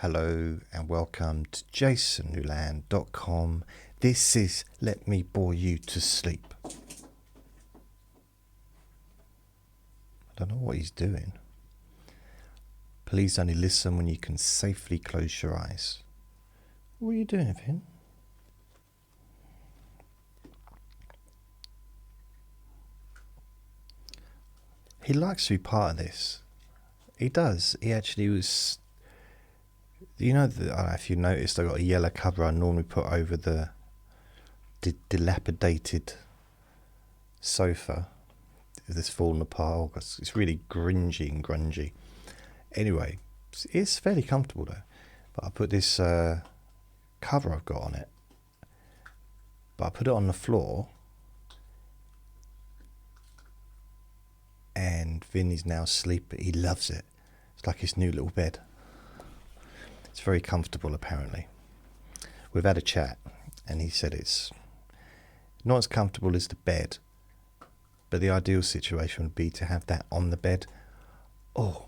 Hello and welcome to jasonnewland.com. This is Let Me Bore You to Sleep. I don't know what he's doing. Please only listen when you can safely close your eyes. What are you doing, Vin? He likes to be part of this. He does. He actually was... I don't know if you noticed, I got a yellow cover I normally put over the dilapidated sofa that's fallen apart. It's really gringy and grungy. Anyway, it's fairly comfortable though. But I put this cover I've got on it. But I put it on the floor. And Vin is now asleep. He loves it. It's like his new little bed. It's very comfortable, apparently. We've had a chat, and he said it's not as comfortable as the bed, but the ideal situation would be to have that on the bed. Oh,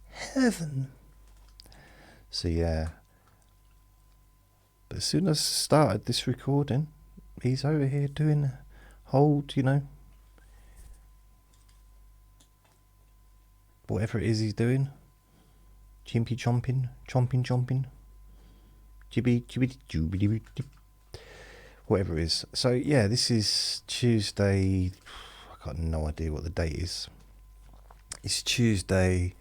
heaven! So yeah. But as soon as I started this recording, he's over here doing hold, whatever it is he's doing. Chimpy chomping, jibby, whatever it is. So yeah, this is Tuesday. I got no idea what the date is. It's Tuesday.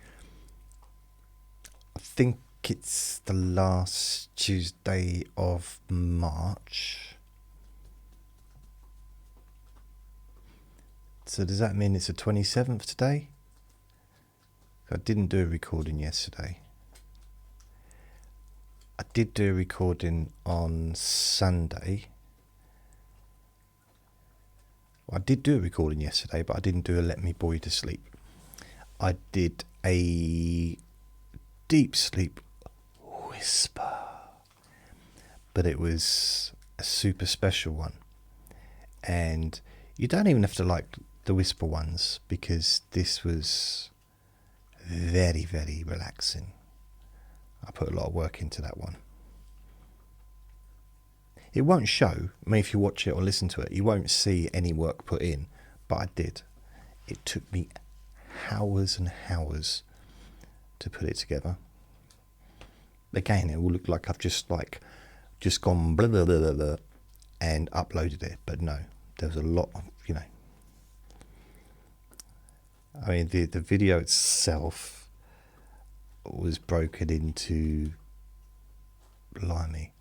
I think it's the last Tuesday of March. So does that mean it's the 27th today? I didn't do a recording yesterday. I did do a recording on Sunday. I did do a recording yesterday, but I didn't do a Let Me Bore You to Sleep. I did a deep sleep whisper, but it was a super special one. And you don't even have to like the whisper ones, because this was very, very relaxing. I put a lot of work into that one. It won't show. I mean, if you watch it or listen to it, you won't see any work put in, but I did. It took me hours and hours to put it together. Again, it will look like I've just gone blah, blah, blah, blah, blah, and uploaded it, but no, there was a lot of, I mean, the video itself was broken into, blimey,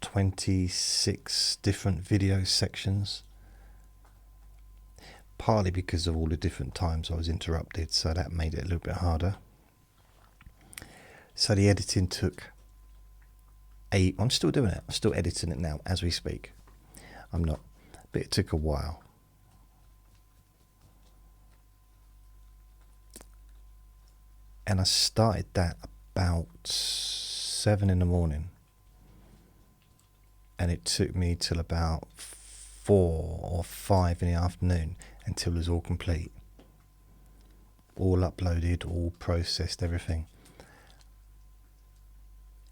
26 different video sections. Partly because of all the different times I was interrupted, so that made it a little bit harder. So the editing took I'm still doing it. I'm still editing it now as we speak. I'm not, but it took a while. And I started that about 7 in the morning. And it took me till about 4 or 5 in the afternoon until it was all complete. All uploaded, all processed, everything.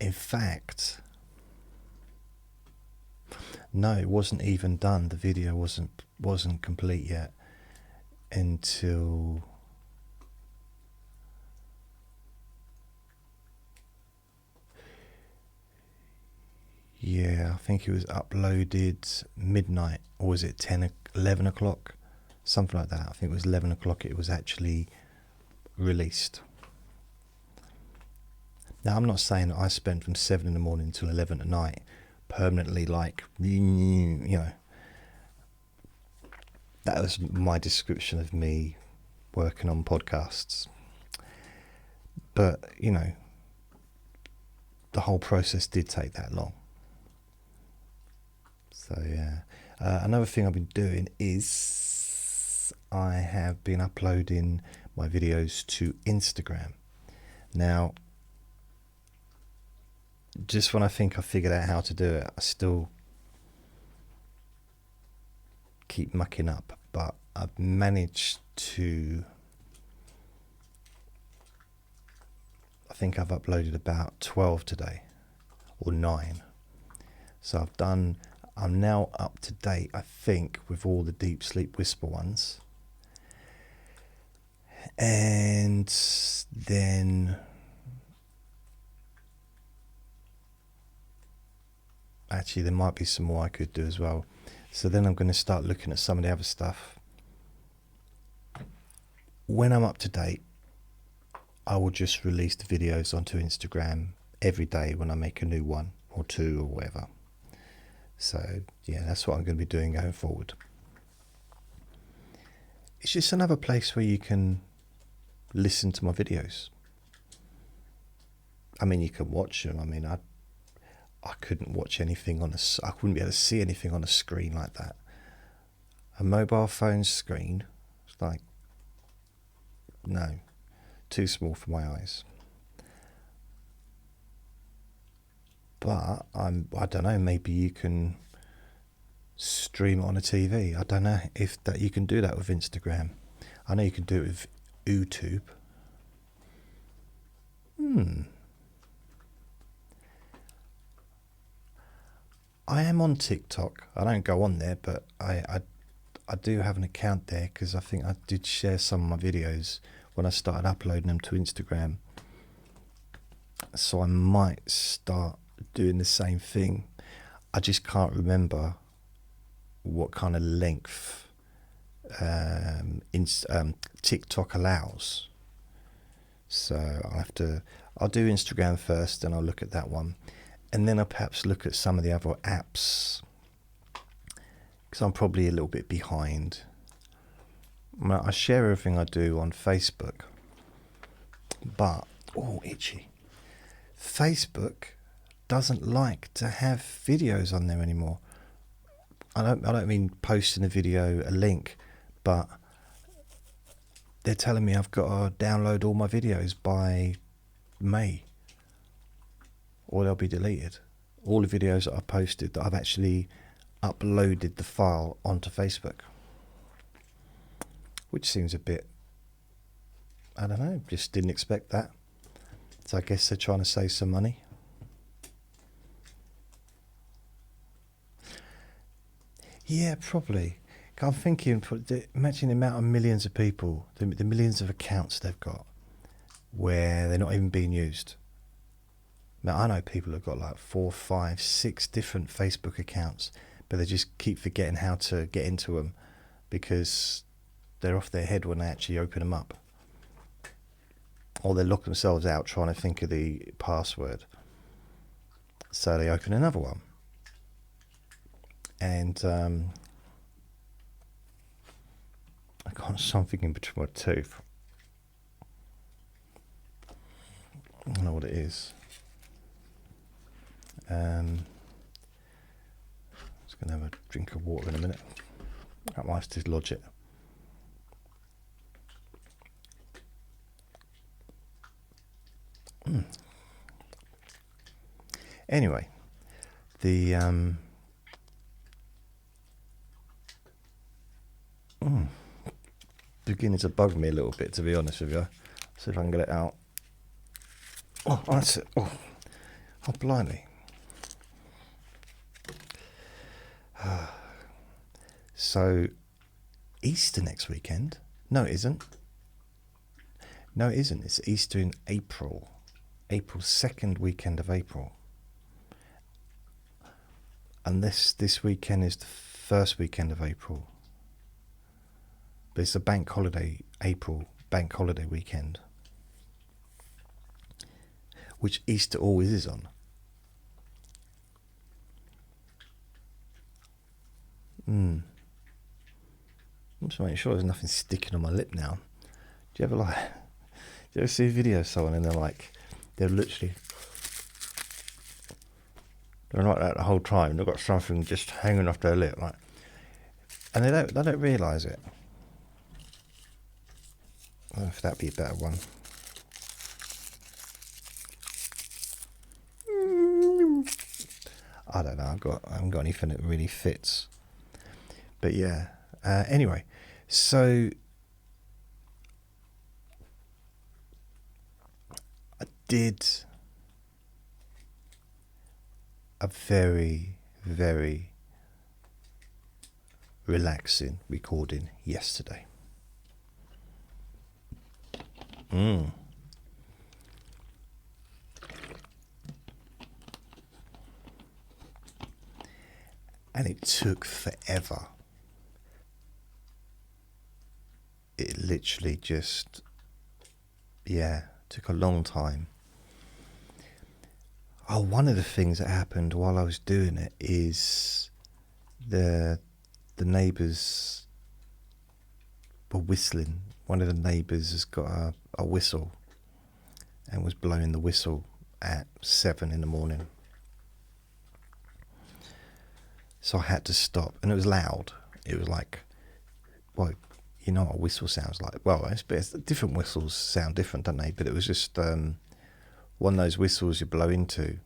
In fact, no, it wasn't even done. The video wasn't complete yet until... yeah, I think it was uploaded midnight, or was it 11 o'clock? Something like that. I think it was 11 o'clock it was actually released. Now, I'm not saying that I spent from 7 in the morning till 11 at night permanently, that was my description of me working on podcasts. But, the whole process did take that long. So yeah, another thing I've been doing is I have been uploading my videos to Instagram. Now, just when I think I figured out how to do it, I still keep mucking up, but I've managed to I think I've uploaded about 12 today, or 9. So I'm now up to date, I think, with all the Deep Sleep Whisper ones. And then actually there might be some more I could do as well. So then I'm going to start looking at some of the other stuff. When I'm up to date, I will just release the videos onto Instagram every day when I make a new one or two or whatever. So yeah, that's what I'm going to be doing going forward. It's just another place where you can listen to my videos. I mean, you can watch them. I mean, I couldn't watch anything I wouldn't be able to see anything on a screen like that. A mobile phone screen, it's like, no, too small for my eyes. But I don't know, maybe you can stream it on a TV. I don't know if that you can do that with Instagram. I know you can do it with YouTube. I am on TikTok. I don't go on there, but I do have an account there because I think I did share some of my videos when I started uploading them to Instagram. So I might start doing the same thing. I just can't remember what kind of length TikTok allows. So I'll do Instagram first, and I'll look at that one. And then I'll perhaps look at some of the other apps, because I'm probably a little bit behind. I share everything I do on Facebook, but, itchy. Facebook doesn't like to have videos on there anymore. I don't mean posting a video, a link, but they're telling me I've got to download all my videos by May, or they'll be deleted. All the videos that I posted, that I've actually uploaded the file onto Facebook, which seems a bit, I don't know, just didn't expect that. So I guess they're trying to save some money. Yeah, probably. I'm thinking, imagine the amount of millions of people, the millions of accounts they've got, where they're not even being used. Now, I know people have got like 4, 5, 6 different Facebook accounts, but they just keep forgetting how to get into them because they're off their head when they actually open them up. Or they lock themselves out trying to think of the password. So they open another one. And I got something in between my teeth. I don't know what it is. Just going to have a drink of water in a minute. That might dislodge it. Anyway, the beginning to bug me a little bit, to be honest with you. See if I can get it out. Oh, that's it. Oh, blimey. So, Easter next weekend? No, it isn't. No, it isn't. It's Easter in April. April, 2nd weekend of April. And this weekend is the 1st weekend of April. But it's a bank holiday, April bank holiday weekend, which Easter always is on. I'm just making sure there's nothing sticking on my lip now. Do you ever see a video of someone and they're like like that the whole time, they've got something just hanging off their lip, like, and they don't realise it. I don't know if that'd be a better one. I don't know. I haven't got anything that really fits. But yeah. Anyway, so did a very, very relaxing recording yesterday. And it took forever. It literally just, took a long time. Oh, one of the things that happened while I was doing it is the neighbours were whistling. One of the neighbours has got a whistle and was blowing the whistle at 7 in the morning. So I had to stop, and it was loud. It was like, well, you know what a whistle sounds like. Well, different whistles sound different, don't they? But it was just one of those whistles you blow into,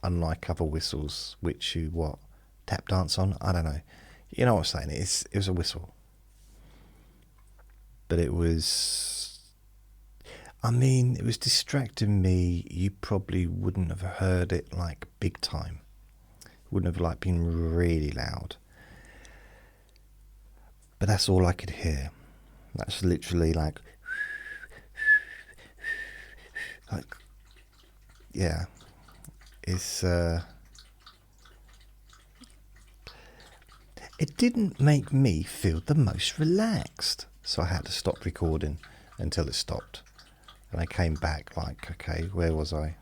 unlike other whistles which you tap dance on. I don't know. You know what I'm saying? It was a whistle. But it was distracting me. You probably wouldn't have heard it like big time. Wouldn't have been really loud. But that's all I could hear. That's literally yeah. It's it didn't make me feel the most relaxed. So I had to stop recording until it stopped. And I came back okay, where was I?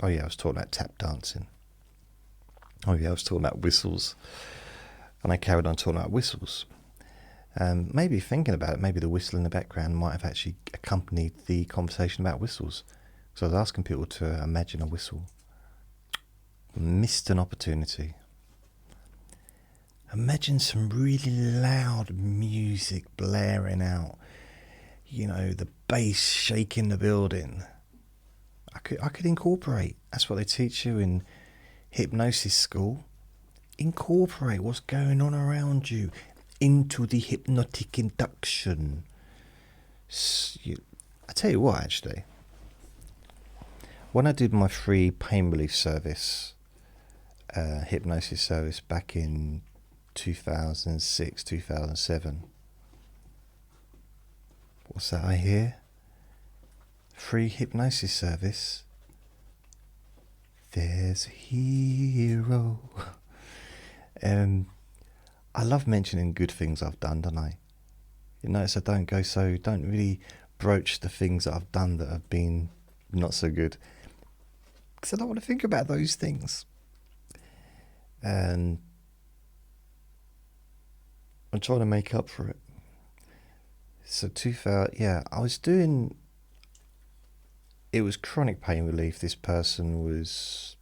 Oh yeah, I was talking about tap dancing. Oh yeah, I was talking about whistles. And I carried on talking about whistles. Maybe thinking about it, maybe the whistle in the background might have actually accompanied the conversation about whistles. So I was asking people to imagine a whistle. Missed an opportunity. Imagine some really loud music blaring out. You know, the bass shaking the building. I could incorporate. That's what they teach you in hypnosis school. Incorporate what's going on around you into the hypnotic induction. I tell you what, actually. When I did my free pain relief service, hypnosis service back in 2006, 2007. What's that I hear? Free hypnosis service. There's a hero. I love mentioning good things I've done, don't I? You notice I don't really broach the things that I've done that have been not so good. Because I don't want to think about those things. And I'm trying to make up for it. So I was doing, it was chronic pain relief. This person was,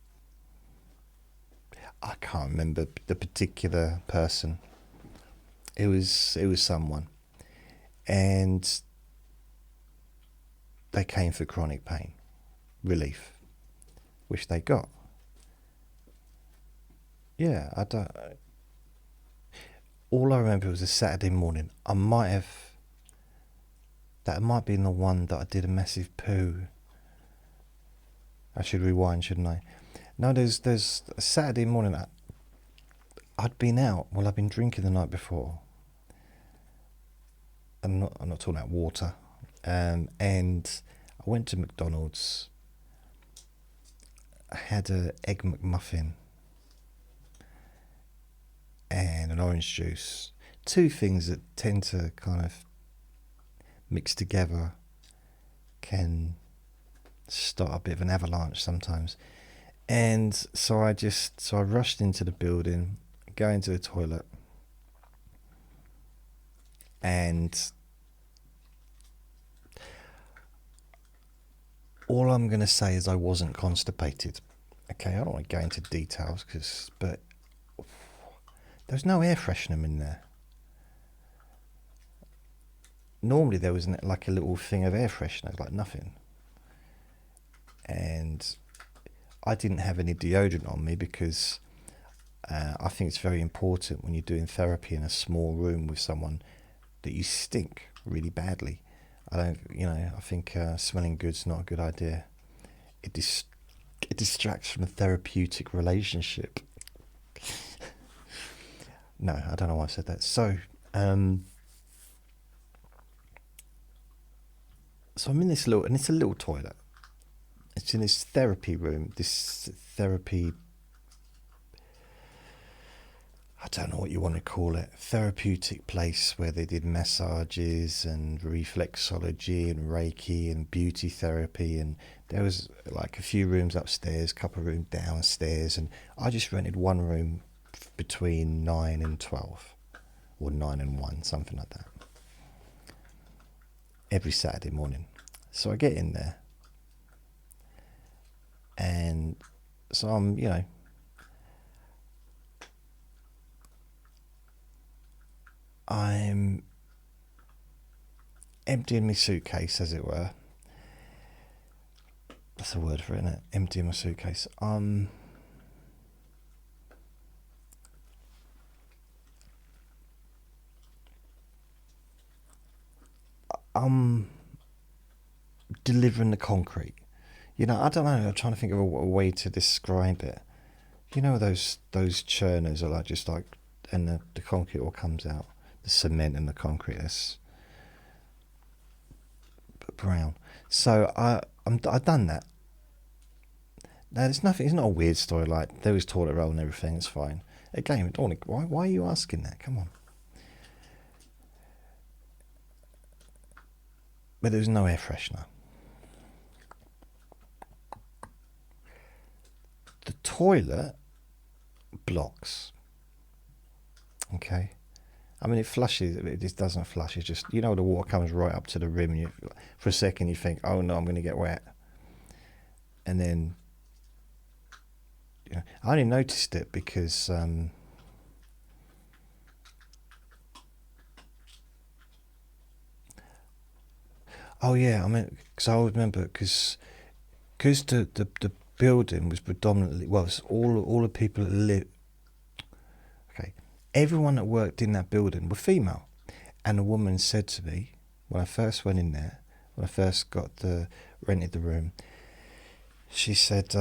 I can't remember the particular person. It was someone. And they came for chronic pain relief, which they got. Yeah, all I remember was a Saturday morning. That might have been the one that I did a massive poo. I should rewind, shouldn't I? No, there's a Saturday morning. I'd been out. Well, I'd been drinking the night before. I'm not talking about water. And I went to McDonald's. I had an egg McMuffin and an orange juice. Two things that tend to kind of mix together can start a bit of an avalanche sometimes. And so I rushed into the building, go into the toilet, and all I'm going to say is I wasn't constipated. Okay, I don't want to go into details, but there's no air freshener in there. Normally there was like a little thing of air freshener, like nothing. And I didn't have any deodorant on me because I think it's very important when you're doing therapy in a small room with someone that you stink really badly. I don't, I think smelling good's not a good idea. It it distracts from a therapeutic relationship. No, I don't know why I said that. So I'm in this and it's a little toilet. It's in this therapy room, this therapy, I don't know what you want to call it, therapeutic place where they did massages and reflexology and Reiki and beauty therapy. And there was like a few rooms upstairs, a couple of rooms downstairs. And I just rented one room between 9 and 12, or 9 and 1, something like that, every Saturday morning. So I get in there, and so I'm emptying my suitcase, as it were. That's a word for it, isn't it? Emptying my suitcase. I'm delivering the concrete. I don't know. I'm trying to think of a way to describe it. Those churners are and the concrete all comes out. The cement and the concrete is brown. So I've done that. Now there's nothing. It's not a weird story. Like there was toilet roll and everything. It's fine. Again, why are you asking that? Come on. But there was no air freshener. The toilet blocks. Okay. I mean, it flushes. It just doesn't flush. It's just, the water comes right up to the rim. And for a second, you think, oh no, I'm going to get wet. And then, I only noticed it because oh yeah, because I remember because the building was predominantly, well, it's all the people that live. Okay, everyone that worked in that building were female, and a woman said to me when I first went in there, when I first rented the room, she said,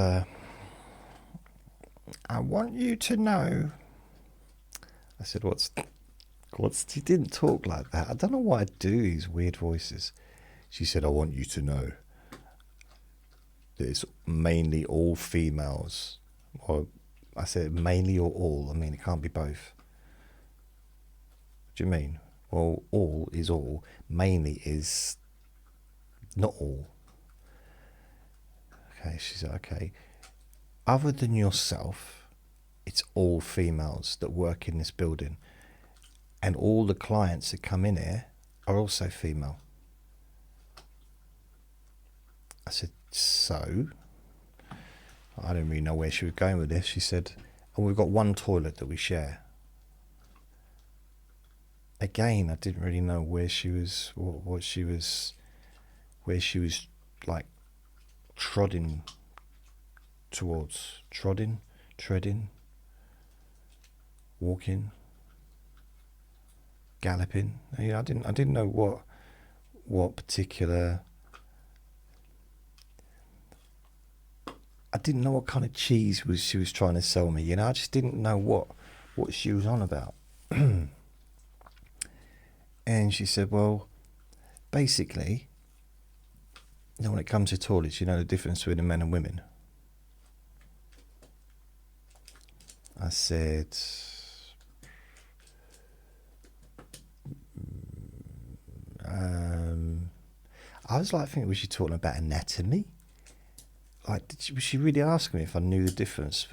"I want you to know." I said, "What's?" She didn't talk like that. I don't know why I do these weird voices. She said, "I want you to know that it's mainly all females." Or I said, mainly or all. I mean, it can't be both. What do you mean? Well, all is all. Mainly is not all. Okay, she said, okay. Other than yourself, it's all females that work in this building. And all the clients that come in here are also female. I said, so? I didn't really know where she was going with this. She said, and we've got one toilet that we share. Again, I didn't really know where she was, where she was like treading, walking, galloping. I didn't know what particular. I didn't know what kind of cheese she was trying to sell me. I just didn't know what she was on about. And she said, well, basically, when it comes to toilets, the difference between men and women. I said, I was like thinking, was she talking about anatomy? Like, was she really asking me if I knew the difference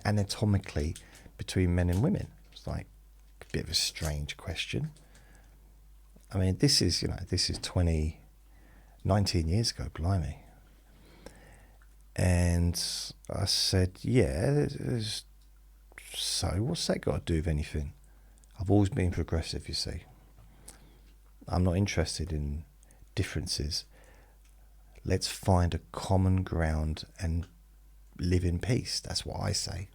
anatomically between men and women? It's like a bit of a strange question. I mean, this is 19 years ago, blimey. And I said, yeah, so what's that got to do with anything? I've always been progressive, you see. I'm not interested in differences. Let's find a common ground and live in peace. That's what I say.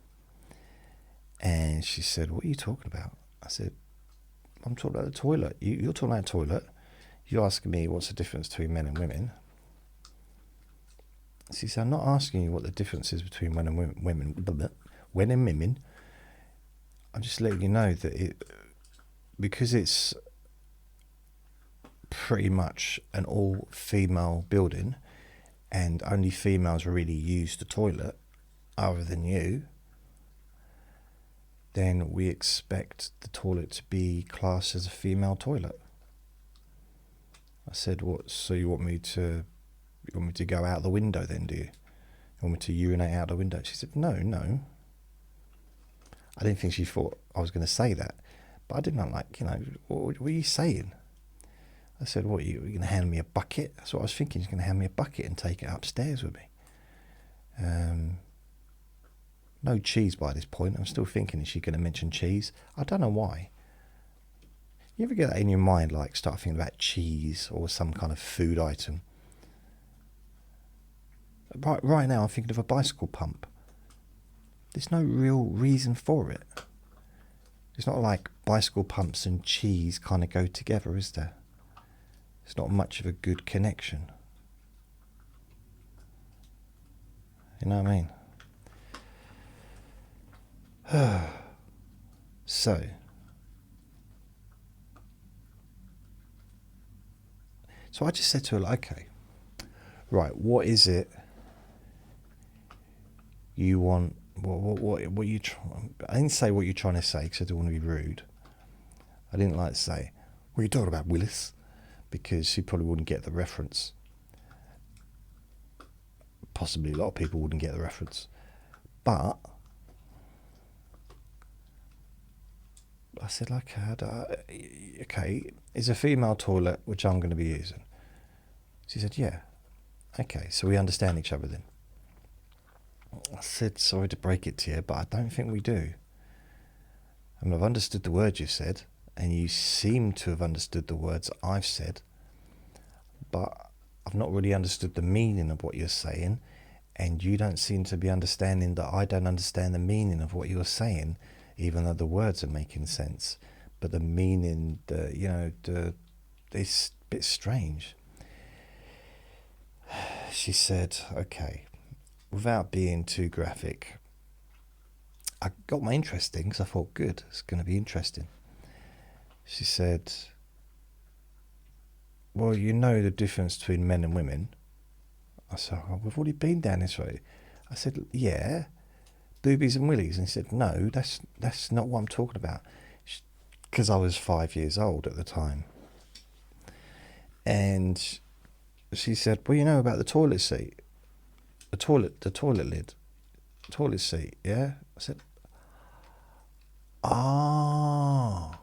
And she said, what are you talking about? I said, I'm talking about the toilet. You're talking about a toilet. You're asking me what's the difference between men and women. See, so I'm not asking you what the difference is between men and women. When and women. I'm just letting you know that because it's pretty much an all-female building, and only females really use the toilet, other than you, then we expect the toilet to be classed as a female toilet. I said, "What? So you want me to go out the window then? Do you? You want me to urinate out the window?" She said, "No, no." I didn't think she thought I was going to say that, but I didn't like, what are you saying? I said, "What, you going to hand me a bucket?" That's what I was thinking. She's going to hand me a bucket and take it upstairs with me. No cheese by this point. I'm still thinking, is she going to mention cheese? I don't know why. You ever get that in your mind, like start thinking about cheese or some kind of food item? Right now I'm thinking of a bicycle pump. There's no real reason for it. It's not like bicycle pumps and cheese kind of go together, is there? It's not much of a good connection. You know what I mean? So I just said to her, okay, right, what is it you want? What you trying? I didn't say what you're trying to say because I don't want to be rude. I didn't like to say, "What are you talking about, Willis?" because she probably wouldn't get the reference. Possibly a lot of people wouldn't get the reference. But I said, like, okay, it's a female toilet which I'm going to be using. She said, yeah. Okay, so we understand each other then. I said, sorry to break it to you, but I don't think we do. I mean, I've understood the words you said, and you seem to have understood the words I've said, but I've not really understood the meaning of what you're saying, and you don't seem to be understanding that I don't understand the meaning of what you're saying, even though the words are making sense. But the meaning, it's a bit strange. She said, okay, without being too graphic, I got my interest in because I thought, good, it's going to be interesting. She said, well, you know the difference between men and women. I said, oh, we've already been down this road. I said, yeah, boobies and willies. And he said, no, that's not what I'm talking about. Because I was 5 years old at the time. And she said, well, you know about the toilet seat, the toilet lid, toilet seat, yeah? I said, ah,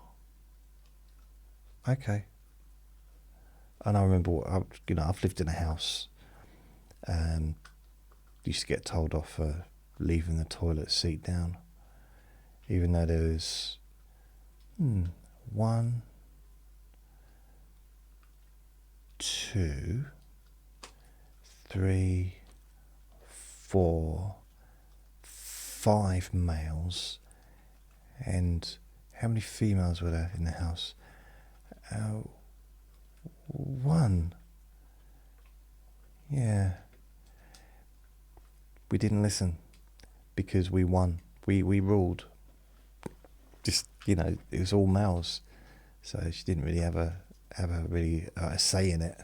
okay. And I remember, I've lived in a house, used to get told off for leaving the toilet seat down, even though there was 1, 2, 3, 4, 5 males, and how many females were there in the house? 1. Yeah. We didn't listen because we won. We ruled. Just, it was all males, so she didn't really have a really say in it.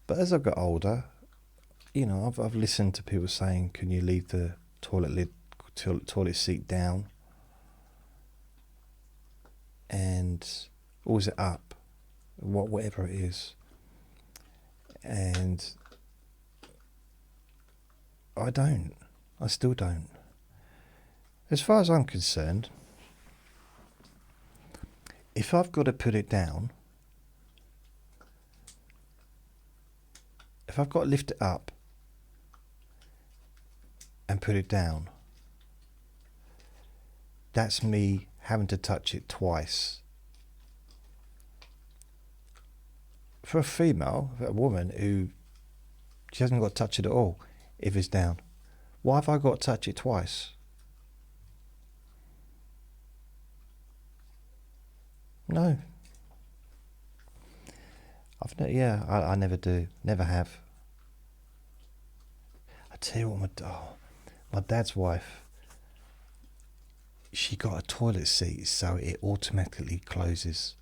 But as I got older, I've listened to people saying, "Can you leave the toilet seat down?" And or is it up? Whatever it is. And I still don't. As far as I'm concerned, if I've got to put it down, if I've got to lift it up and put it down, that's me having to touch it twice. For a female, a woman who she hasn't got to touch it at all, if it's down, why have I got to touch it twice? No. I never do. Never have. I tell you what, my dad's wife, she got a toilet seat so it automatically closes,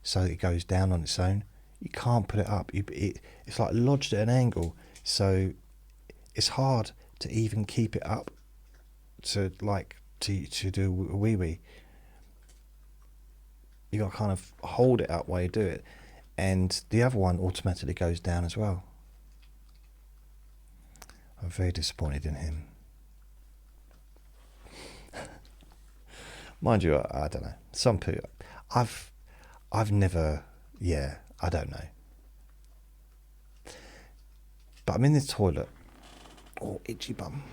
so it goes down on its own. You can't put it up. It's like lodged at an angle, so it's hard to even keep it up to do a wee wee. You got to kind of hold it up while you do it, and the other one automatically goes down as well. I'm very disappointed in him. Mind you, I don't know. Some people, I've never, I don't know. But I'm in this toilet. Oh, itchy bum.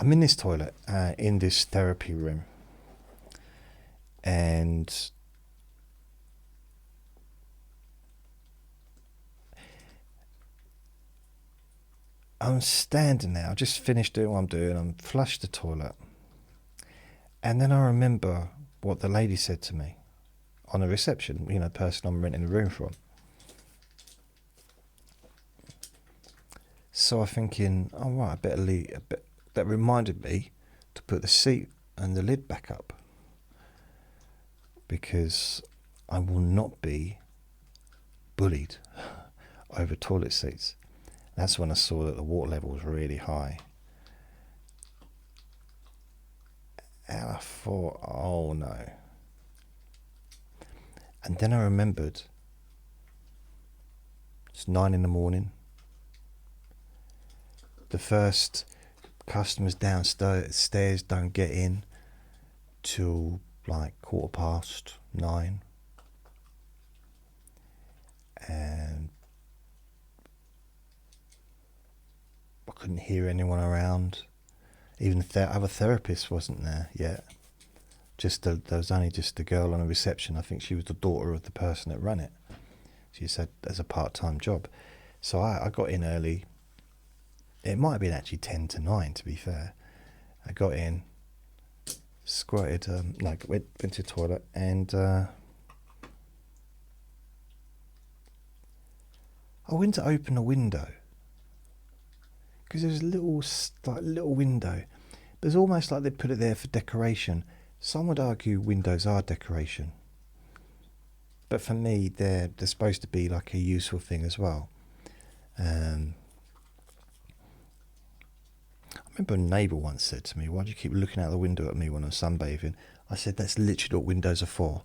I'm in this toilet, in this therapy room. And I'm standing there. I just finished doing what I'm doing. I'm flushed the toilet. And then I remember what the lady said to me on the reception, the person I'm renting the room from. So I'm thinking, oh right, I better leave. That reminded me to put the seat and the lid back up, because I will not be bullied over toilet seats. That's when I saw that the water level was really high. And I thought, oh no. And then I remembered, it's 9 a.m. The first customers downstairs don't get in till like 9:15. And I couldn't hear anyone around. Even the other therapist wasn't there yet. There was only just the girl on the reception. I think she was the daughter of the person that ran it. She said as a part-time job. So I got in early. It might have been actually 10 to 9, to be fair. I got in, squatted, went to the toilet, and I went to open a window, because there's a little window. But it's almost like they put it there for decoration. Some would argue windows are decoration, but for me, they're supposed to be like a useful thing as well. I remember a neighbour once said to me, "Why do you keep looking out the window at me when I'm sunbathing?" I said, "That's literally what windows are for.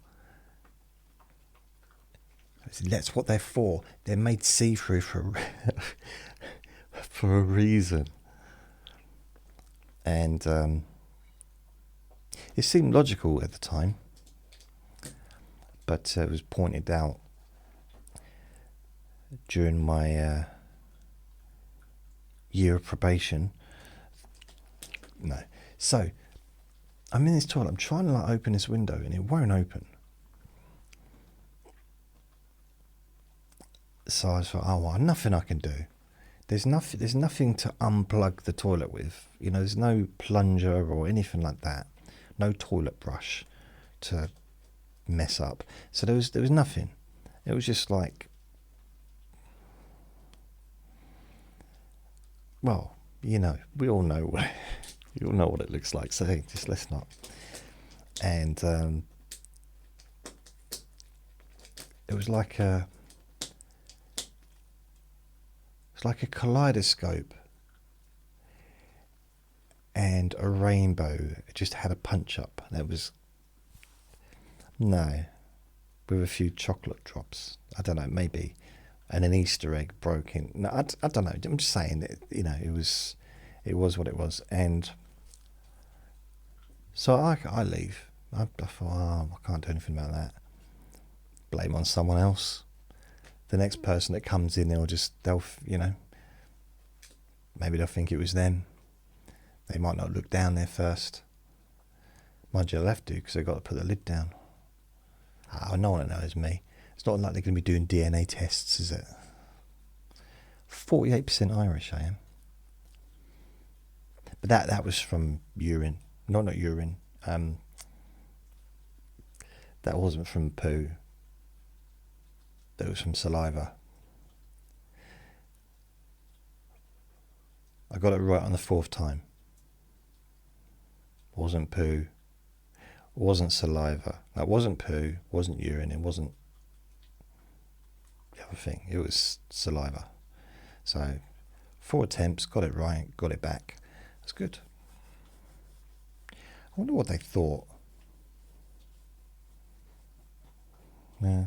That's what they're for. They're made see-through for for a reason." And it seemed logical at the time, but it was pointed out during my year of probation. No. So I'm in this toilet. I'm trying to open this window, and it won't open. So I thought, oh well, nothing I can do. There's nothing to unplug the toilet with. There's no plunger or anything like that. No toilet brush to mess up. So there was nothing. It was just like, well, we all know what you all know what it looks like. So hey, just let's not. And it was like a kaleidoscope and a rainbow. It just had a punch up. That was with a few chocolate drops. I don't know, maybe, and an Easter egg broken. No, I don't know. I'm just saying that it was what it was. And so I leave. I thought, oh, I can't do anything about that. Blame on someone else. The next person that comes in, they'll maybe they'll think it was them. They might not look down there first. Mind you, they'll have to, because they've got to put the lid down. No one knows me. It's not like they're going to be doing DNA tests, is it? 48% Irish I am. But that was from urine. Not urine. That wasn't from poo. That was from saliva. I got it right on the fourth time. Wasn't poo. Wasn't saliva. No, it wasn't poo. Wasn't urine. It wasn't the other thing. It was saliva. So 4 attempts, got it right, got it back. That's good. I wonder what they thought. Yeah.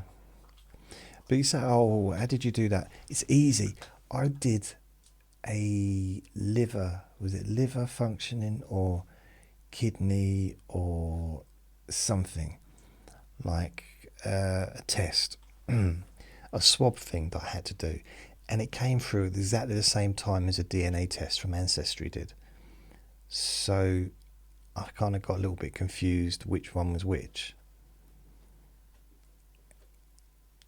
But you say, oh, how did you do that? It's easy. I did a liver, was it liver functioning or kidney or something, like a test, a swab thing that I had to do. And it came through at exactly the same time as a DNA test from Ancestry did. So I kind of got a little bit confused which one was which.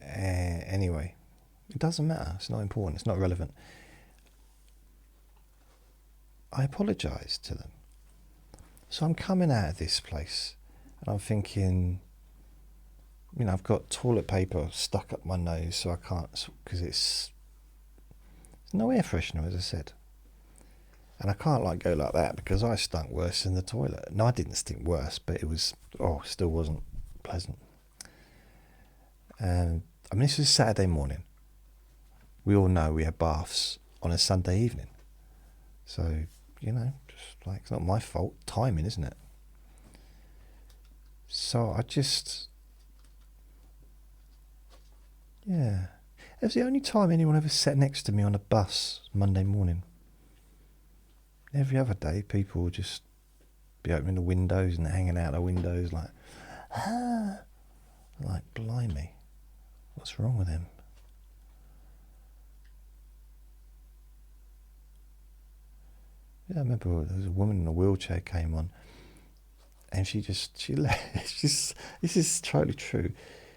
Anyway, it doesn't matter. It's not important. It's not relevant. I apologised to them. So I'm coming out of this place and I'm thinking, you know, I've got toilet paper stuck up my nose so I can't, because it's no air freshener, as I said. And I can't like go like that because I stunk worse than the toilet. No, I didn't stink worse, but it was, still wasn't pleasant. I mean, this was Saturday morning. We all know we have baths on a Sunday evening. So, you know, just like, it's not my fault. Timing, isn't it? So I just, yeah. It was the only time anyone ever sat next to me on a bus Monday morning. Every other day, people would just be opening the windows and hanging out the windows like, like, blimey, what's wrong with him? Yeah, I remember there was a woman in a wheelchair came on, and she left. This is totally true.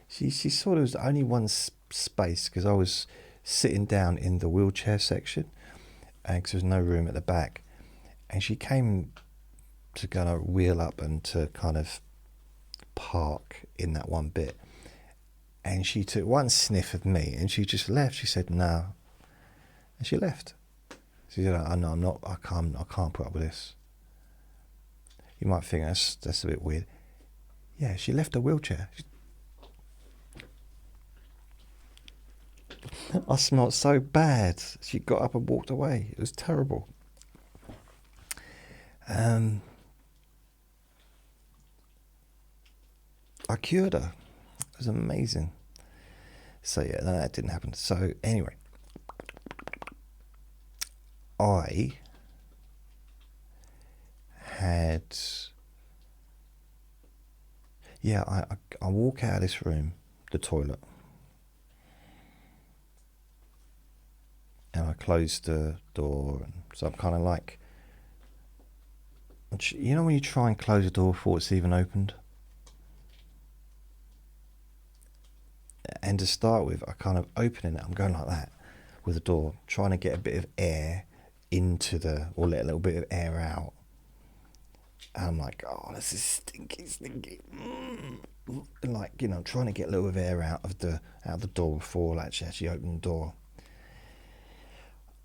She saw there was only one space because I was sitting down in the wheelchair section, because there was no room at the back, and she came to kind of wheel up and to kind of park in that one bit, and she took one sniff of me and she just left. She said no, and she left. She said, "I know, I can't put up with this." You might think that's a bit weird. Yeah, she left her wheelchair. I smelled so bad. She got up and walked away. It was terrible. I cured her. It was amazing. So yeah, no, that didn't happen. So anyway, I had, yeah, I walk out of this room, the toilet, and I close the door, and so I'm kind of like, you know when you try and close the door before it's even opened? And to start with, I kind of opening it, I'm going like that with the door, trying to get a bit of air into or let a little bit of air out. And I'm like, oh, this is stinky. And like, you know, trying to get a little bit of air out of the door before I actually open the door.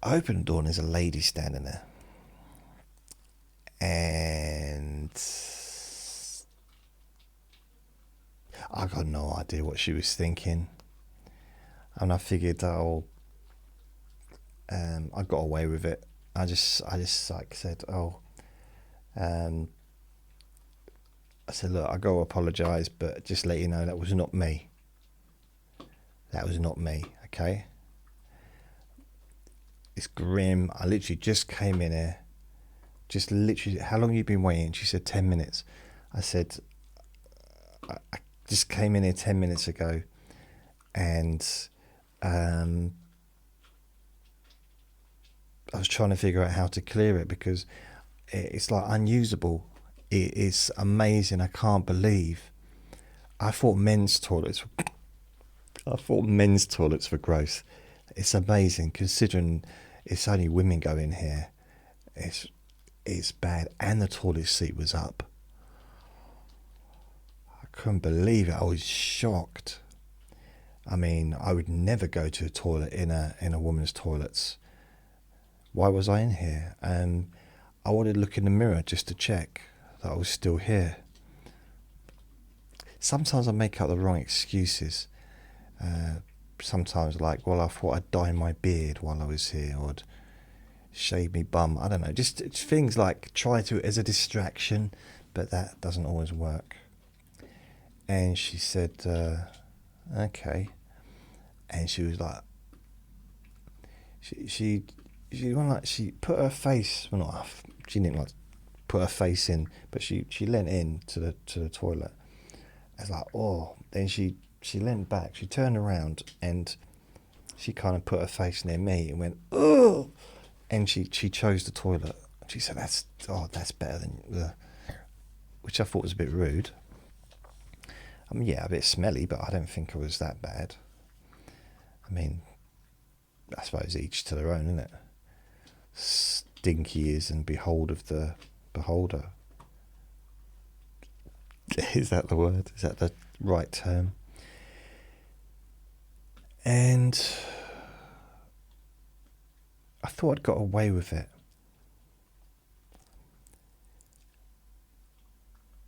I open the door and there's a lady standing there. And I got no idea what she was thinking. And I figured, I got away with it. I just like said, I said, look, I got to apologise, but just let you know that was not me. That was not me, okay? It's grim. I literally just came in here. Just literally, how long have you been waiting? She said 10 minutes. I said, I just came in here 10 minutes ago, and I was trying to figure out how to clear it because it's like unusable. It is amazing. I can't believe. I thought men's toilets were gross. It's amazing considering it's only women go in here. It's bad, and the toilet seat was up. I couldn't believe it. I was shocked. I mean, I would never go to a toilet in a woman's toilets. Why was I in here? And I wanted to look in the mirror just to check that I was still here. Sometimes I make up the wrong excuses. Sometimes, like, well, I thought I'd dye my beard while I was here, or I'd shave me bum. I don't know. Just things like try to as a distraction, but that doesn't always work. And she said, okay. And she was like, she put her face. Well, not she didn't like put her face in, but she leant in to the toilet. I was like, oh. Then she leant back. She turned around and she kind of put her face near me and went, oh. And she chose the toilet. She said, that's better than the, which I thought was a bit rude. I mean, yeah, a bit smelly, but I don't think it was that bad. I mean, I suppose each to their own, isn't it? Stinky is and behold of the beholder. Is that the word? Is that the right term? And I thought I'd got away with it.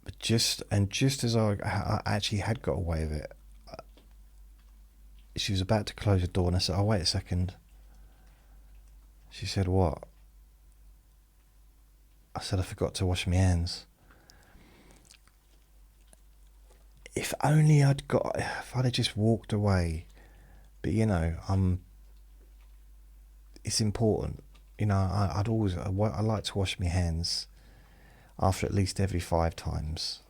But just as I actually had got away with it, she was about to close the door and I said, oh, wait a second. She said, what? I said, I forgot to wash my hands. If only if I'd have just walked away. But you know, it's important. You know, I like to wash my hands after at least every 5 times.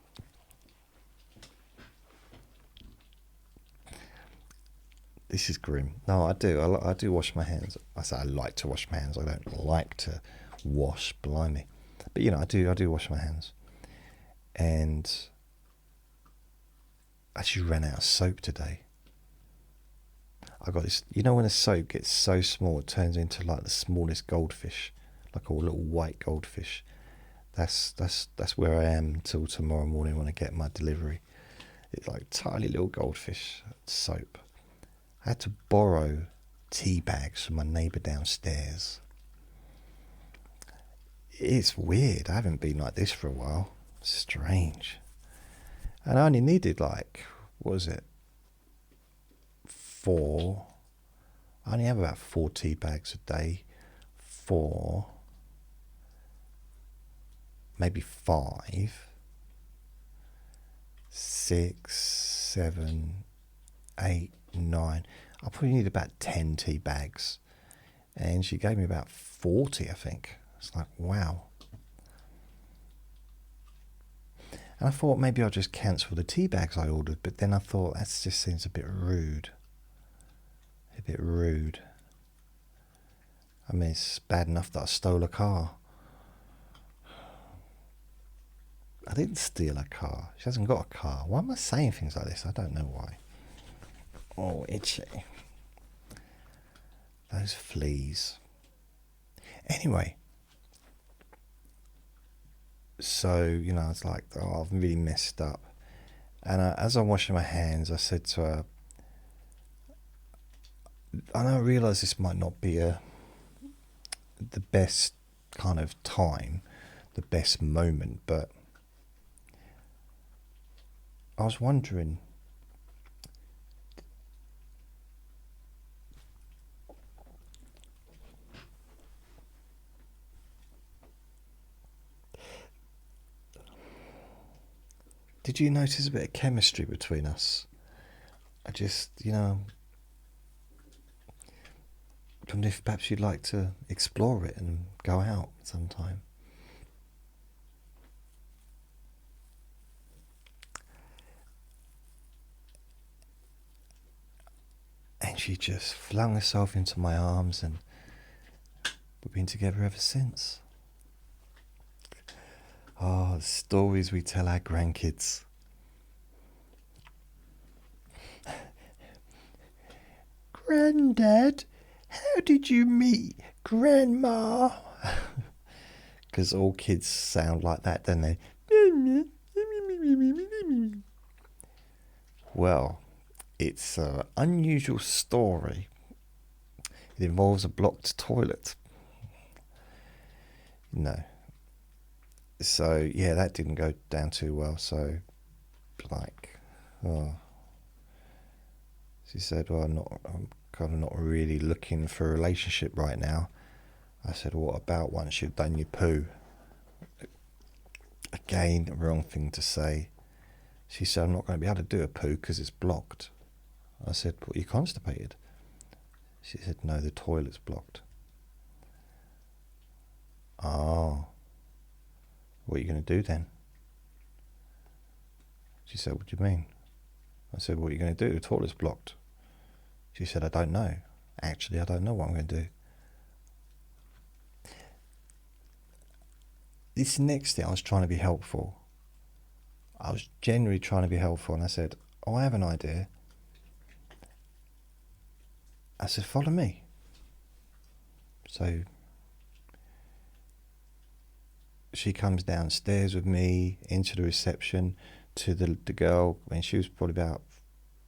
This is grim. No, I do. I do wash my hands. I say I like to wash my hands. I don't like to wash, blimey. But you know, I do wash my hands. And I actually ran out of soap today. I got this. You know when a soap gets so small, it turns into like the smallest goldfish, like a little white goldfish. That's where I am till tomorrow morning when I get my delivery. It's like tiny little goldfish soap. I had to borrow tea bags from my neighbour downstairs. It's weird. I haven't been like this for a while. Strange. And I only needed like, what was it? 4. I only have about 4 tea bags a day. 4. Maybe 5. 6, 7, 8, 9. I probably need about 10 tea bags. And she gave me about 40, I think. It's like, wow. And I thought maybe I'll just cancel the tea bags I ordered, but then I thought that just seems a bit rude. A bit rude. I mean, it's bad enough that I stole a car. I didn't steal a car. She hasn't got a car. Why am I saying things like this? I don't know why. Oh, itchy. Those fleas. Anyway. So, you know, it's like, oh, I've really messed up. And as I'm washing my hands, I said to her, I realise this might not be the best kind of time, the best moment, but I was wondering, did you notice a bit of chemistry between us? I just, you know, I wonder if perhaps you'd like to explore it and go out sometime. And she just flung herself into my arms, and we've been together ever since. Oh, the stories we tell our grandkids. Granddad, how did you meet Grandma? Because all kids sound like that, don't they? Well, it's an unusual story. It involves a blocked toilet. No. So, yeah, that didn't go down too well. So, like, oh. She said, well, I'm kind of not really looking for a relationship right now. I said, what about once you've done your poo? Again, wrong thing to say. She said, I'm not going to be able to do a poo because it's blocked. I said, but you constipated? She said, no, the toilet's blocked. Oh, what are you going to do then? She said, what do you mean? I said, what are you going to do? The toilet's blocked. She said, I don't know. Actually, I don't know what I'm going to do. This next thing, I was trying to be helpful. I was genuinely trying to be helpful, and I said, oh, I have an idea. I said, follow me. So she comes downstairs with me into the reception to the girl when she was probably about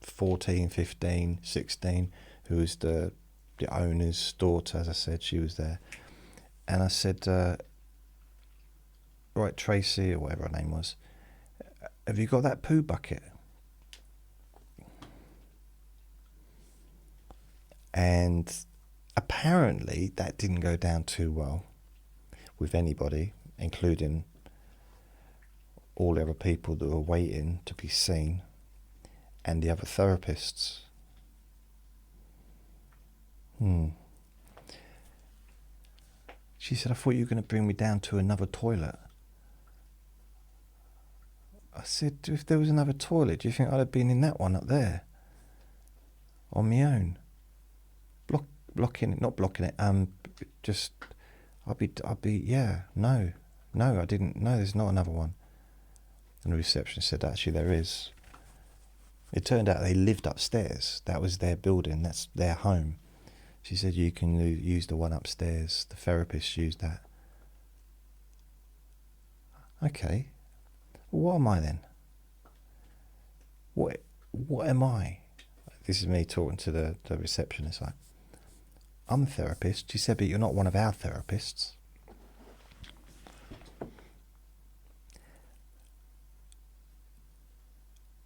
14, 15, 16, who was the owner's daughter. As I said, she was there. And I said, right, Tracy, or whatever her name was, have you got that poo bucket? And apparently that didn't go down too well with anybody, including all the other people that were waiting to be seen and the other therapists. She said, I thought you were going to bring me down to another toilet. I said, if there was another toilet, do you think I'd have been in that one up there? On my own? Blocking it, not blocking it, just, I'd be, yeah, no, I didn't, no, there's not another one. And the receptionist said, actually, there is. It turned out they lived upstairs. That was their building, that's their home. She said, you can use the one upstairs. The therapist used that. Okay. Well, what am I then? What am I? This is me talking to the receptionist. Like, I'm a therapist. She said, but you're not one of our therapists.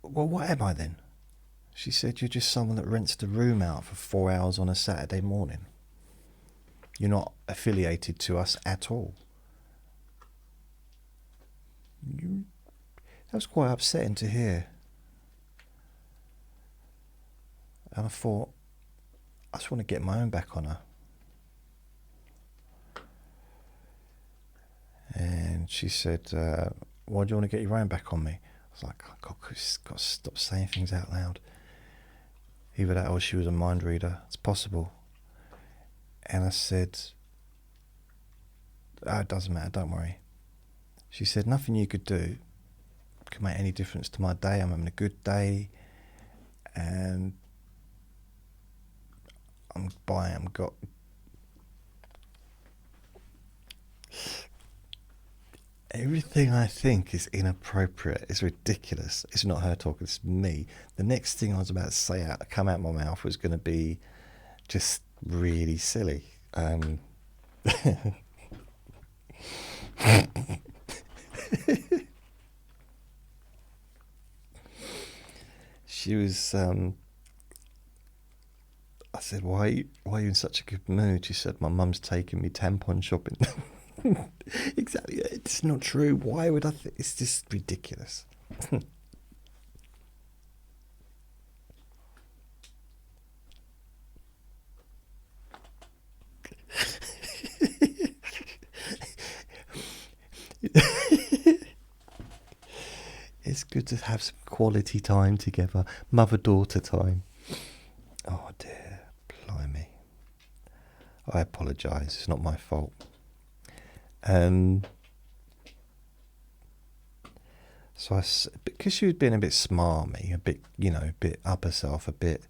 Well, what am I then? She said, you're just someone that rents the room out for 4 hours on a Saturday morning. You're not affiliated to us at all. That was quite upsetting to hear. And I thought, I just want to get my own back on her. And she said, why do you want to get your own back on me? I was like, oh, God, I've got to stop saying things out loud. Either that or she was a mind reader. It's possible. And I said, oh, it doesn't matter, don't worry. She said, nothing you could do can make any difference to my day. I'm having a good day. And everything I think is inappropriate. It's ridiculous. It's not her talking, it's me. The next thing I was about to say come out my mouth was going to be just really silly. She was, I said, why are you in such a good mood? She said, my mum's taking me tampon shopping. Exactly, it's not true. Why would I it's just ridiculous. It's good to have some quality time together, mother-daughter time. Oh dear, blimey. I apologise, it's not my fault. So because she was being a bit smarmy, a bit, a bit up herself, a bit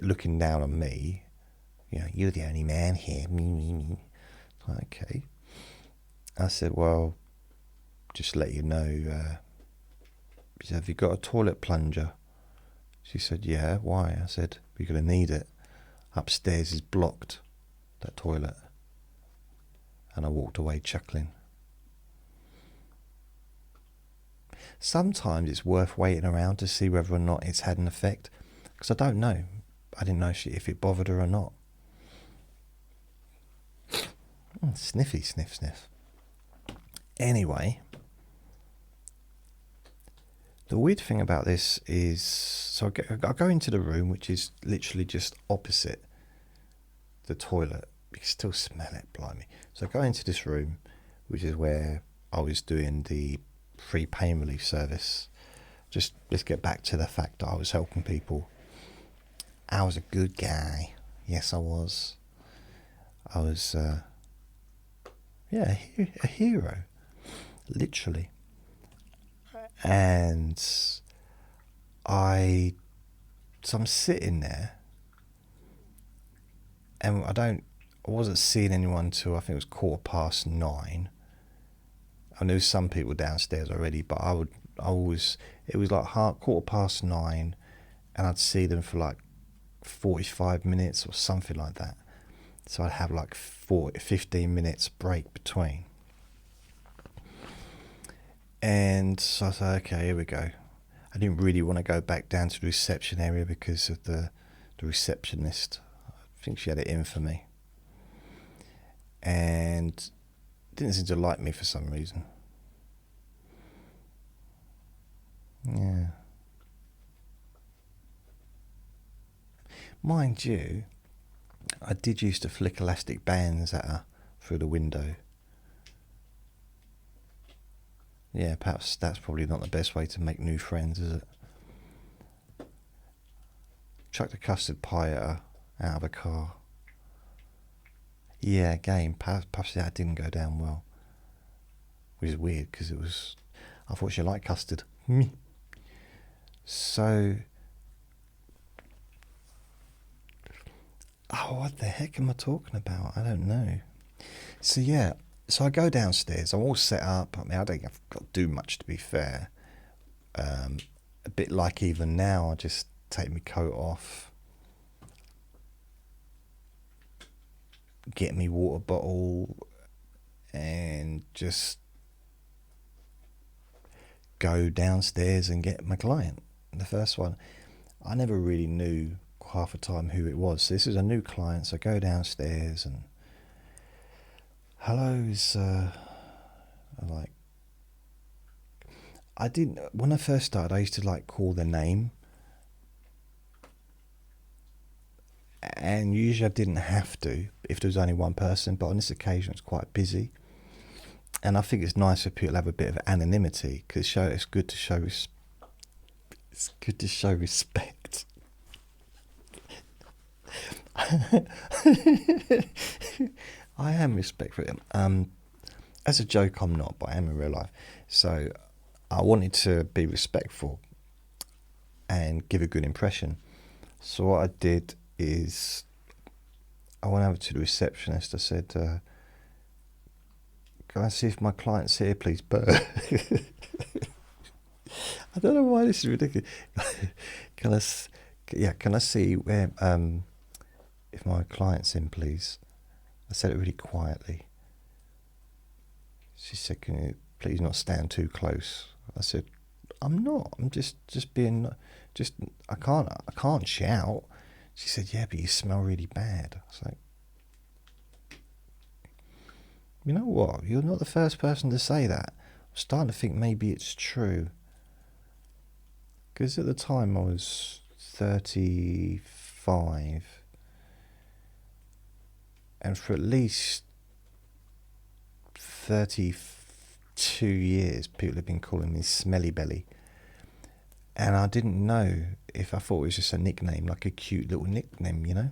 looking down on me. You're the only man here. Me. Okay. I said, well, just let you know. Have you got a toilet plunger? She said, yeah, why? I said, you're going to need it. Upstairs is blocked, that toilet. And I walked away chuckling. Sometimes it's worth waiting around to see whether or not it's had an effect, because I don't know. I didn't know if it bothered her or not. Sniffy, sniff, sniff. Anyway, the weird thing about this is, so I go into the room, which is literally just opposite the toilet. You can still smell it, blimey. So I go into this room, which is where I was doing the free pain relief service. Let's get back to the fact that I was helping people. I was a good guy. Yes, I was. I was, a hero, literally. And I'm sitting there, and I wasn't seeing anyone till I think it was 9:15. I knew some people downstairs already, but it was like 9:15, and I'd see them for like 45 minutes or something like that. So I'd have like 15 minutes break between. And so I said, okay, here we go. I didn't really want to go back down to the reception area because of the receptionist. I think she had it in for me. And didn't seem to like me for some reason. Yeah. Mind you, I did used to flick elastic bands at her through the window. Yeah, perhaps that's probably not the best way to make new friends, is it? Chucked a custard pie at her out of a car. Yeah, again, perhaps that didn't go down well. Which is weird, because I thought she liked custard. So, what the heck am I talking about? I don't know. So yeah, so I go downstairs. I'm all set up. I mean, I don't think I've got to do much, to be fair. A bit like even now, I just take my coat off, get me water bottle, and just go downstairs and get my client. The first one, I never really knew half the time who it was. So this is a new client, so I go downstairs and hello, I didn't, when I first started, I used to like call their name, and usually I didn't have to if there was only one person, but on this occasion it's quite busy, and I think it's nice if people have a bit of anonymity, because it's good to show respect. I am respectful. As a joke, I'm not, but I am in real life. So I wanted to be respectful and give a good impression. So what I did is I went over to the receptionist. I said, "Can I see if my client's here, please?" But I don't know why this is ridiculous. Can I see where if my client's in, please? I said it really quietly. She said, "Can you please not stand too close?" I said, "I'm not. I'm just being, I can't shout." She said, "Yeah, but you smell really bad." I was like, you know what? You're not the first person to say that. I'm starting to think maybe it's true. Because at the time I was 35, and for at least 32 years people have been calling me Smelly Belly, and I didn't know if I thought it was just a nickname, like a cute little nickname, you know,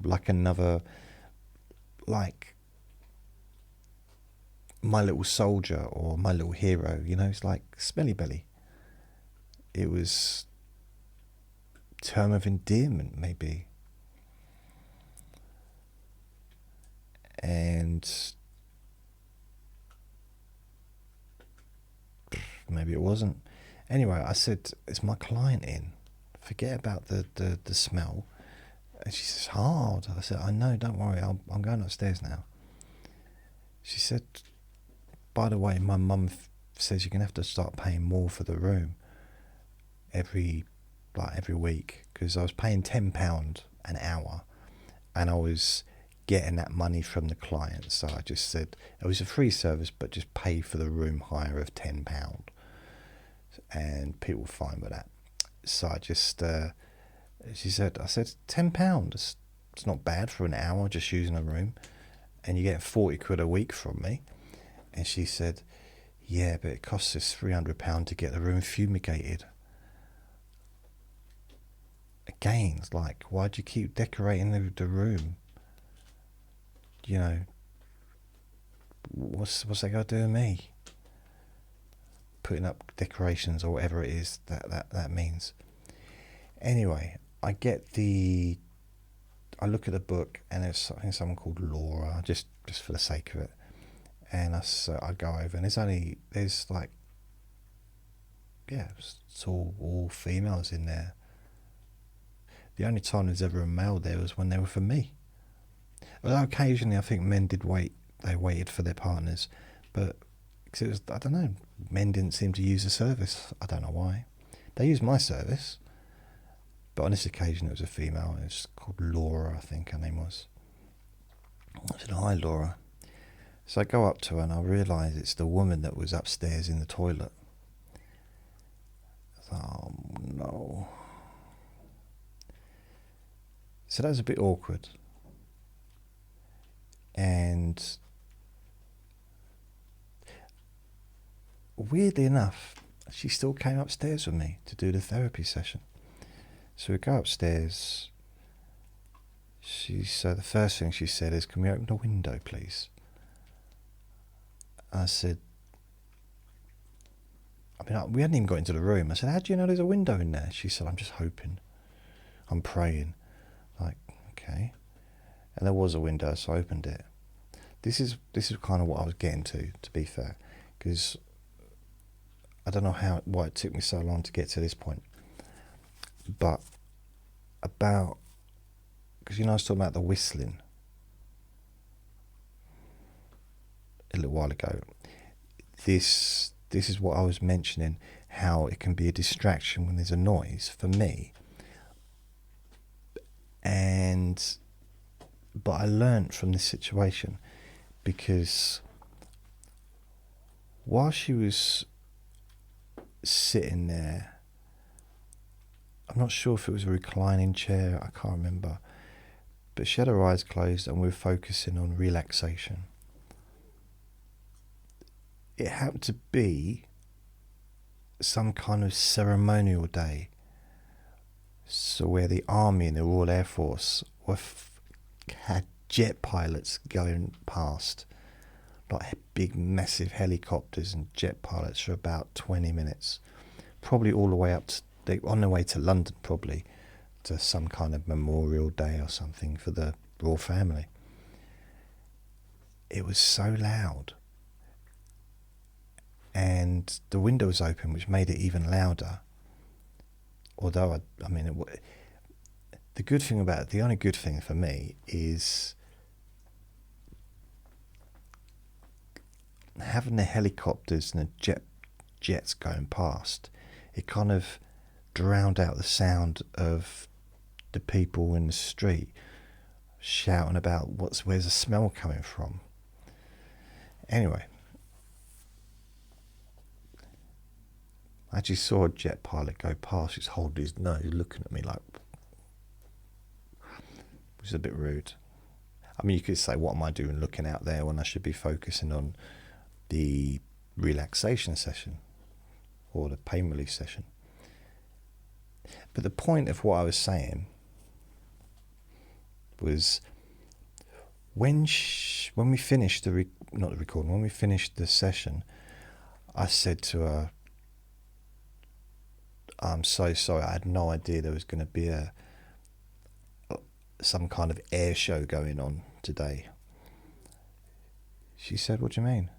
like another, like my little soldier or my little hero, you know. It's like Smelly Belly. It was term of endearment, maybe. And maybe it wasn't. Anyway, I said, "Is my client in?" Forget about the smell. And she says, hard. I said, I know, don't worry, I'm going upstairs now. She said, by the way, my mum says you're going to have to start paying more for the room every week, because I was paying £10 an hour and I was getting that money from the client. So I just said it was a free service, but just pay for the room hire of £10, and people were fine with that. So I just I said £10, it's not bad for an hour just using a room, and you get 40 quid a week from me. And she said, yeah, but it costs us £300 to get the room fumigated. Again, it's like, why'd you keep decorating the room? You know, what's that got to do with me? Putting up decorations or whatever it is that means. Anyway, I look at the book, and there's someone called Laura, just for the sake of it. And I go over, and there's like, yeah, it's all females in there. The only time there's ever a male there was when they were for me. Although occasionally I think men did wait. They waited for their partners, but because it was, I don't know, men didn't seem to use the service. I don't know why. They used my service, but on this occasion it was a female. It was called Laura, I think her name was. I said, hi, Laura. So I go up to her and I realise it's the woman that was upstairs in the toilet. I thought, oh no. So that was a bit awkward. And weirdly enough, she still came upstairs with me to do the therapy session. So we go upstairs. The first thing she said is, can we open the window, please? I said, we hadn't even got into the room. I said, how do you know there's a window in there? She said, I'm just hoping. I'm praying. Like, okay. And there was a window, so I opened it. This is kind of what I was getting to be fair, because I don't know why it took me so long to get to this point. But because I was talking about the whistling a little while ago. This is what I was mentioning, how it can be a distraction when there's a noise for me. But I learnt from this situation, because while she was sitting there, I'm not sure if it was a reclining chair, I can't remember, but she had her eyes closed and we were focusing on relaxation. It happened to be some kind of ceremonial day, so where the Army and the Royal Air Force had jet pilots going past, like big massive helicopters and jet pilots for about 20 minutes, probably all the way up to, on their way to London, probably to some kind of memorial day or something for the royal family. It was so loud, and the window was open, which made it even louder. Although the good thing about it, the only good thing for me is having the helicopters and the jets going past. It kind of drowned out the sound of the people in the street shouting about where's the smell coming from. Anyway, I actually saw a jet pilot go past. He's holding his nose, looking at me like, which is a bit rude. I mean, you could say, what am I doing looking out there when I should be focusing on the relaxation session or the pain relief session? But the point of what I was saying was, when we finished when we finished the session, I said to her, I'm so sorry, I had no idea there was going to be some kind of air show going on today. She said, what do you mean?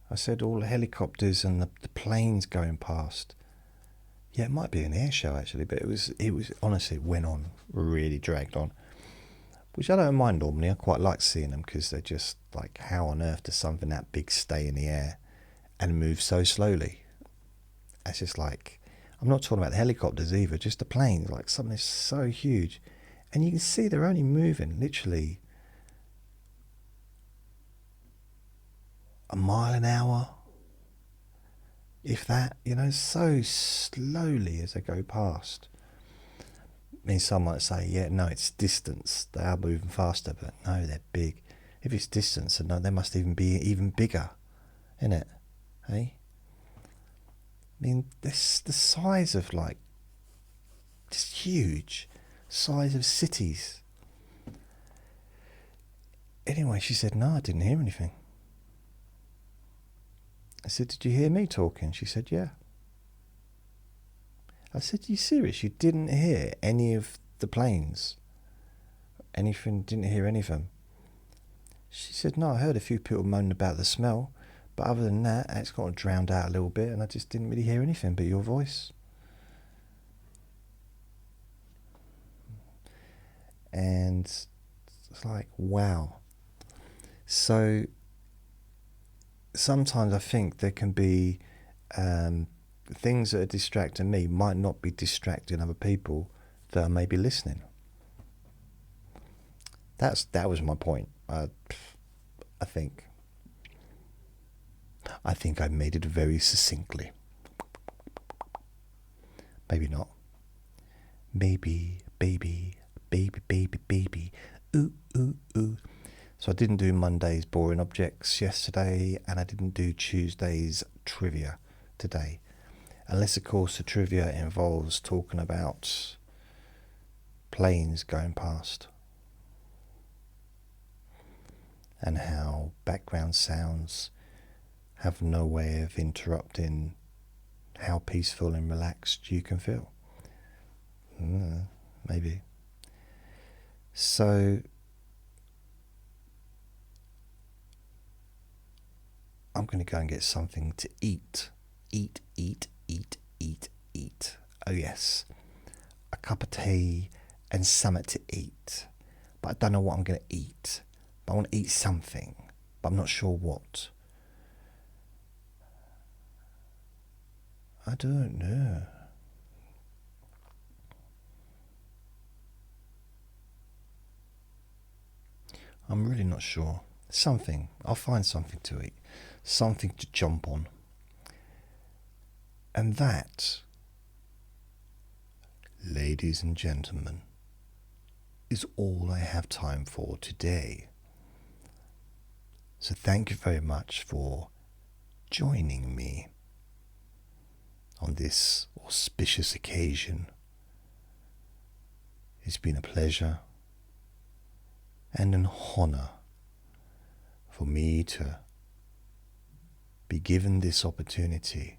I said, all the helicopters and the planes going past. Yeah, it might be an air show actually, but it was honestly, it went on, really dragged on, which I don't mind normally. I quite like seeing them because they're just like, how on earth does something that big stay in the air and move so slowly? It's just like, I'm not talking about the helicopters either, just the planes, like something so huge, and you can see they're only moving literally a mile an hour, if that, so slowly as they go past. I mean, some might say, yeah, no, it's distance. They are moving faster, but no, they're big. If it's distance, no, they must even be even bigger, innit? Hey? I mean, this the size of like, just huge, size of cities. Anyway, she said, no, I didn't hear anything. I said, did you hear me talking? She said, yeah. I said, are you serious? You didn't hear any of the planes? Anything? Didn't hear any of them? She said, no, I heard a few people moaning about the smell, but other than that, it's got drowned out a little bit, and I just didn't really hear anything but your voice. And it's like, wow. So sometimes I think there can be things that are distracting me might not be distracting other people that are maybe listening. That was my point. I think I made it very succinctly. Maybe not. Maybe, baby, baby, baby, baby, ooh, ooh, ooh. So I didn't do Monday's boring objects yesterday, and I didn't do Tuesday's trivia today. Unless, of course, the trivia involves talking about planes going past and how background sounds have no way of interrupting how peaceful and relaxed you can feel. Maybe. So I'm going to go and get something to eat. Eat. Oh yes, a cup of tea and something to eat. But I don't know what I'm going to eat. But I want to eat something, but I'm not sure what. I don't know. I'm really not sure. Something. I'll find something to eat. Something to jump on. And that, ladies and gentlemen, is all I have time for today. So thank you very much for joining me on this auspicious occasion. It's been a pleasure and an honor for me to be given this opportunity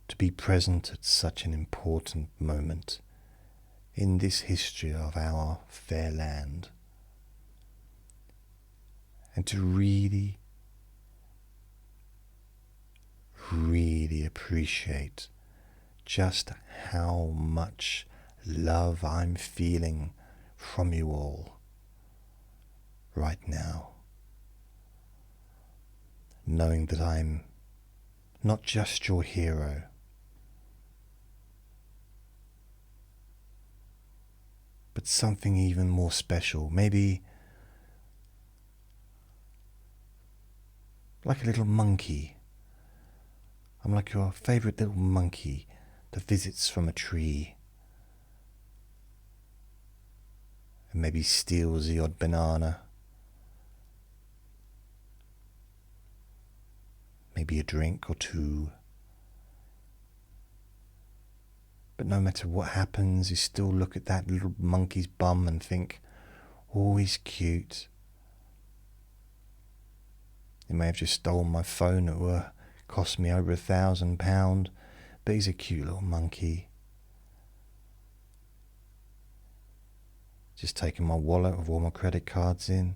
to be present at such an important moment in this history of our fair land, and to really, really appreciate just how much love I'm feeling from you all right now, knowing that I'm not just your hero, but something even more special, maybe like a little monkey. I'm like your favorite little monkey that visits from a tree and maybe steals the odd banana, maybe a drink or two. But no matter what happens, you still look at that little monkey's bum and think, oh, he's cute. He may have just stolen my phone that cost me over £1,000, but he's a cute little monkey. Just taking my wallet with all my credit cards in.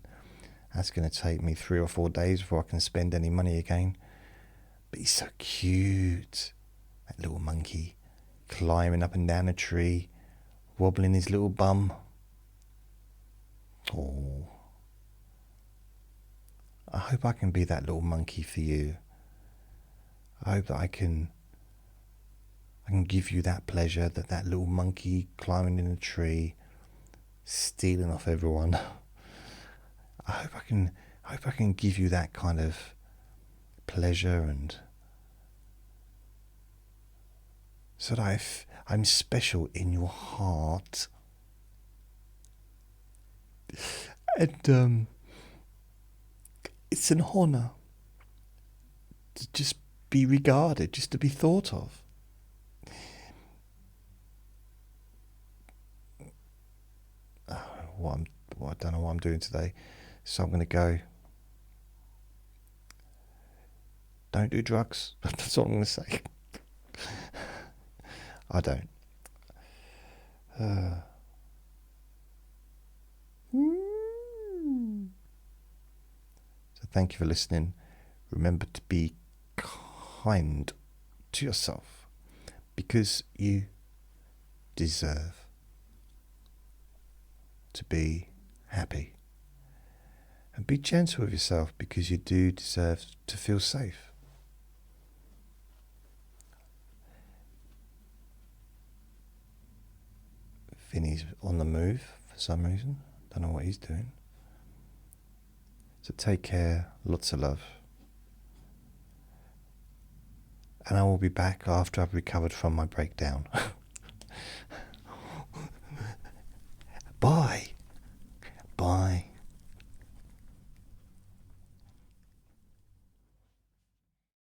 That's going to take me 3 or 4 days before I can spend any money again. But he's so cute. That little monkey climbing up and down a tree, wobbling his little bum. Oh, I hope I can be that little monkey for you. I hope that I can give you that pleasure, that little monkey climbing in a tree, stealing off everyone. I hope I can give you that kind of pleasure, and so that I'm special in your heart. And it's an honor to just be regarded, just to be thought of. I don't know what I'm doing today, so I'm going to go. Don't do drugs. That's what I'm going to say. I don't. So thank you for listening. Remember to be kind to yourself, because you deserve to be happy. And be gentle with yourself, because you do deserve to feel safe. Vinny's on the move for some reason. Don't know what he's doing. So take care, lots of love. And I will be back after I've recovered from my breakdown.